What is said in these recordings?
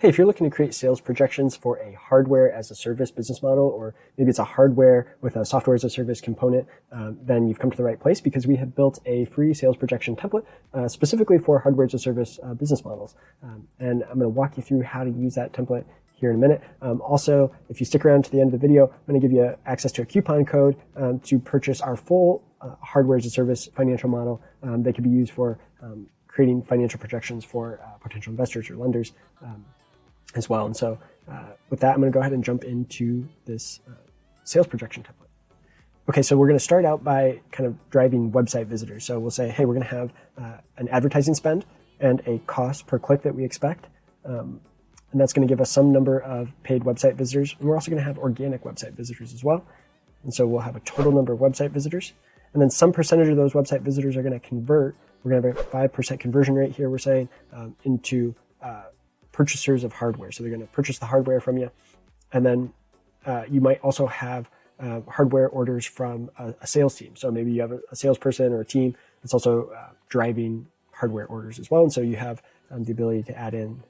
hey, if you're looking to create sales projections for a hardware as a service business model, or maybe it's a hardware with a software as a service component, then you've come to the right place, because we have built a free sales projection template specifically for hardware as a service business models. And I'm going to walk you through how to use that template here in a minute. Also, if you stick around to the end of the video, I'm going to give you access to a coupon code to purchase our full hardware as a service financial model that can be used for creating financial projections for potential investors or lenders as well. And so with that, I'm going to go ahead and jump into this sales projection template. Okay, so we're going to start out by kind of driving website visitors. So we'll say, hey, we're going to have an advertising spend and a cost per click that we expect. And that's going to give us some number of paid website visitors. And we're also going to have organic website visitors as well. And so we'll have a total number of website visitors. And then some percentage of those website visitors are going to convert. We're going to have a 5% conversion rate here, we're saying, into purchasers of hardware. So they're going to purchase the hardware from you. And then you might also have hardware orders from a sales team. So maybe you have a salesperson or a team that's also driving hardware orders as well. And so you have the ability to add in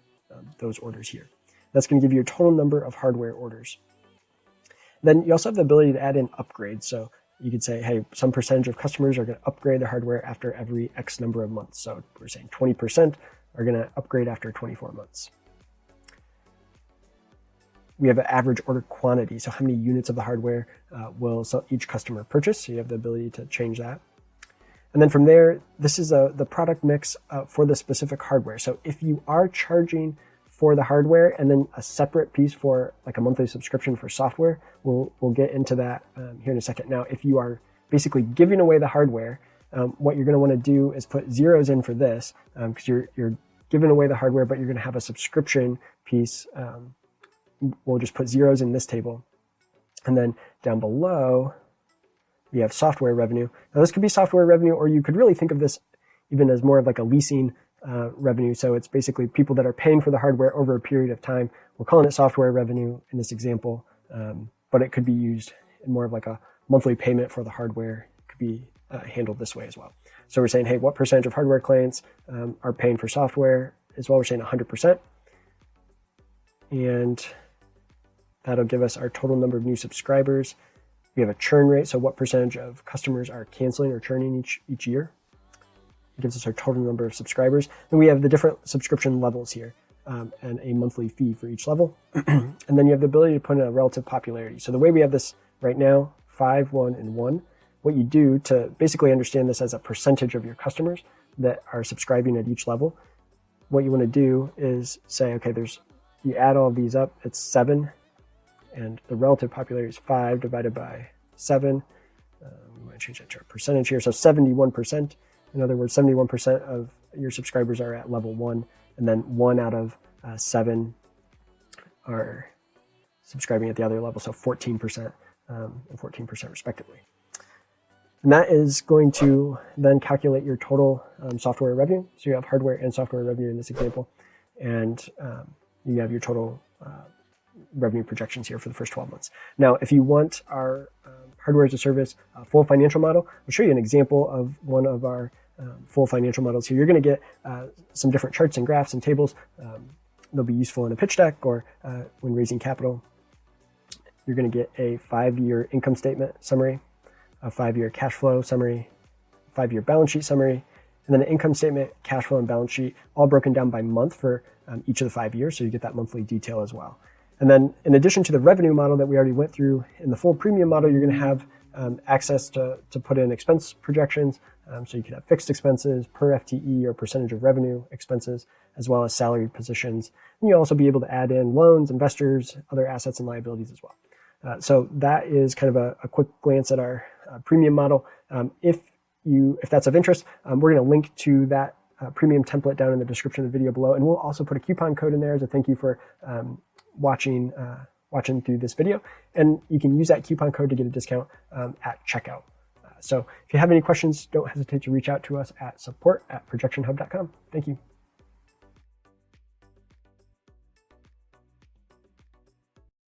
those orders here. That's going to give you a total number of hardware orders. Then you also have the ability to add in upgrades. So you could say, hey, some percentage of customers are going to upgrade their hardware after every X number of months. So we're saying 20% are going to upgrade after 24 months. We have an average order quantity. So how many units of the hardware will each customer purchase? So you have the ability to change that. And then from there, this is the product mix for the specific hardware. So if you are charging for the hardware and then a separate piece for like a monthly subscription for software, we'll get into that here in a second. Now, if you are basically giving away the hardware, what you're going to want to do is put zeros in for this, because you're giving away the hardware, but you're going to have a subscription piece. We'll just put zeros in this table. And then down below, we have software revenue. Now, this could be software revenue, or you could really think of this even as more of like a leasing revenue. So it's basically people that are paying for the hardware over a period of time. We're calling it software revenue in this example, but it could be used in more of like a monthly payment for the hardware. It could be handled this way as well. So we're saying, hey, what percentage of hardware clients are paying for software as well? We're saying 100%. And that'll give us our total number of new subscribers. We have a churn rate, so what percentage of customers are canceling or churning each year. It gives us our total number of subscribers. And we have the different subscription levels here and a monthly fee for each level. And then you have the ability to put in a relative popularity. So the way we have this right now, 5, 1, and 1, what you do to basically understand this as a percentage of your customers that are subscribing at each level, what you want to do is say, okay, you add all of these up, it's 7. And the relative popularity is 5 divided by 7. We might change that to a percentage here. So 71%. In other words, 71% of your subscribers are at level 1. And then 1 out of 7 are subscribing at the other level. So 14% and 14% respectively. And that is going to then calculate your total software revenue. So you have hardware and software revenue in this example. And you have your total revenue projections here for the first 12 months. Now, if you want our hardware as a service full financial model, I'll show you an example of one of our full financial models here. You're going to get some different charts and graphs and tables. They'll be useful in a pitch deck or when raising capital. You're going to get a 5-year income statement summary, a 5-year cash flow summary, 5-year balance sheet summary, and then an income statement, cash flow, and balance sheet, all broken down by month for each of the 5 years. So you get that monthly detail as well. And then in addition to the revenue model that we already went through, in the full premium model, you're going to have access to put in expense projections. So you can have fixed expenses per FTE or percentage of revenue expenses, as well as salaried positions. And you'll also be able to add in loans, investors, other assets and liabilities as well. So that is kind of a quick glance at our premium model. If that's of interest, we're going to link to that premium template down in the description of the video below. And we'll also put a coupon code in there as a thank you for watching through this video, and you can use that coupon code to get a discount at checkout. So if you have any questions, don't hesitate to reach out to us at support@projectionhub.com. Thank you.